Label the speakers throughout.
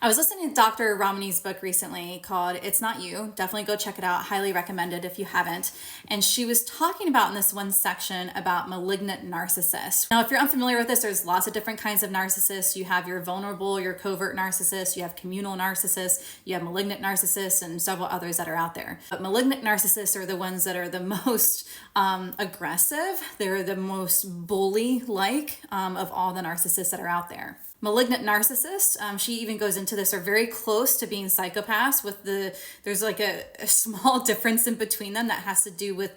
Speaker 1: I was listening to Dr. Ramani's book recently called It's Not You. Definitely go check it out. Highly recommended if you haven't. And she was talking about in this one section about malignant narcissists. Now, if you're unfamiliar with this, there's lots of different kinds of narcissists. You have your vulnerable, your covert narcissists, you have communal narcissists, you have malignant narcissists, and several others that are out there. But malignant narcissists are the ones that are the most aggressive. They're the most bully-like of all the narcissists that are out there. Malignant narcissists, she even goes into this, are very close to being psychopaths there's like a small difference in between them that has to do with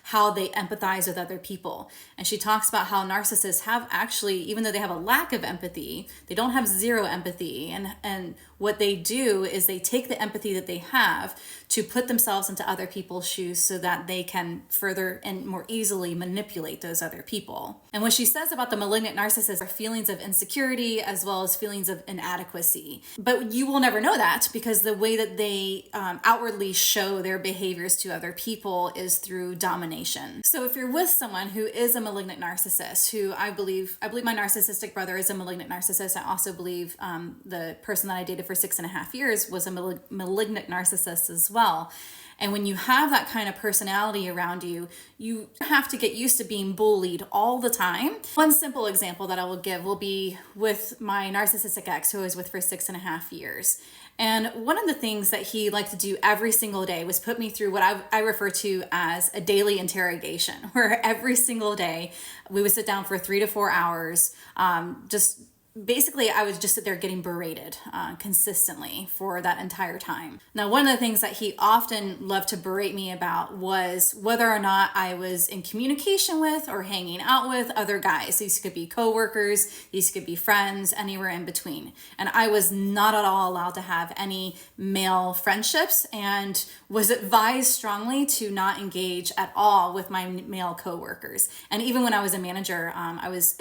Speaker 1: how they empathize with other people. And she talks about how narcissists have actually, even though they have a lack of empathy, they don't have zero empathy. And what they do is they take the empathy that they have to put themselves into other people's shoes so that they can further and more easily manipulate those other people. And what she says about the malignant narcissists are feelings of insecurity as well as feelings of inadequacy. But you will never know that because the way that they outwardly show their behaviors to other people is through domination. So if you're with someone who is a malignant narcissist, who I believe my narcissistic brother is a malignant narcissist. I also believe the person that I dated for 6.5 years was a malignant narcissist as well. And when you have that kind of personality around you, you have to get used to being bullied all the time. One simple example that I will give will be with my narcissistic ex who I was with for 6.5 years. And one of the things that he liked to do every single day was put me through what I refer to as a daily interrogation, where every single day we would sit down for 3 to 4 hours, basically, I would just sit there getting berated consistently for that entire time. Now, one of the things that he often loved to berate me about was whether or not I was in communication with or hanging out with other guys. These could be coworkers, these could be friends, anywhere in between. And I was not at all allowed to have any male friendships and was advised strongly to not engage at all with my male coworkers. And even when I was a manager, I was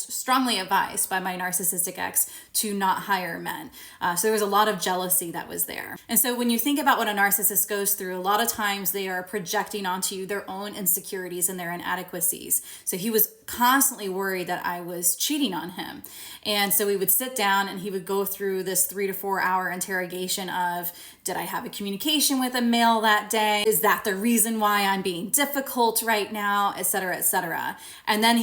Speaker 1: strongly advised by my narcissistic ex to not hire men. So there was a lot of jealousy that was there. And so when you think about what a narcissist goes through, a lot of times they are projecting onto you their own insecurities and their inadequacies. So he was constantly worried that I was cheating on him. And so we would sit down and he would go through this 3 to 4 hour interrogation of, did I have a communication with a male that day? Is that the reason why I'm being difficult right now? Et cetera, et cetera. And then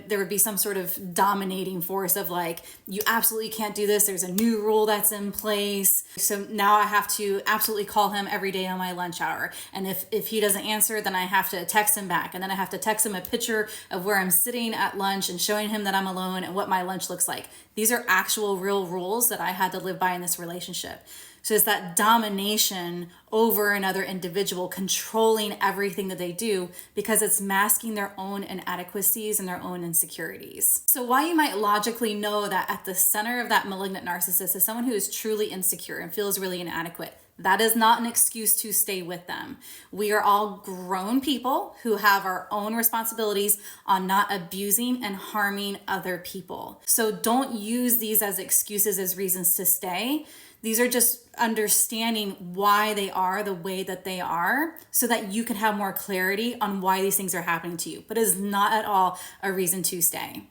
Speaker 1: there would be some sort of dominating force of like, you absolutely can't do this. There's a new rule that's in place. So now I have to absolutely call him every day on my lunch hour. And if he doesn't answer, then I have to text him back. And then I have to text him a picture of where I'm sitting at lunch and showing him that I'm alone and what my lunch looks like. These are actual real rules that I had to live by in this relationship. So it's that domination over another individual, controlling everything that they do because it's masking their own inadequacies and their own insecurities. So while you might logically know that at the center of that malignant narcissist is someone who is truly insecure and feels really inadequate, that is not an excuse to stay with them. We are all grown people who have our own responsibilities on not abusing and harming other people. So don't use these as excuses, as reasons to stay. These are just understanding why they are the way that they are so that you can have more clarity on why these things are happening to you. But it is not at all a reason to stay.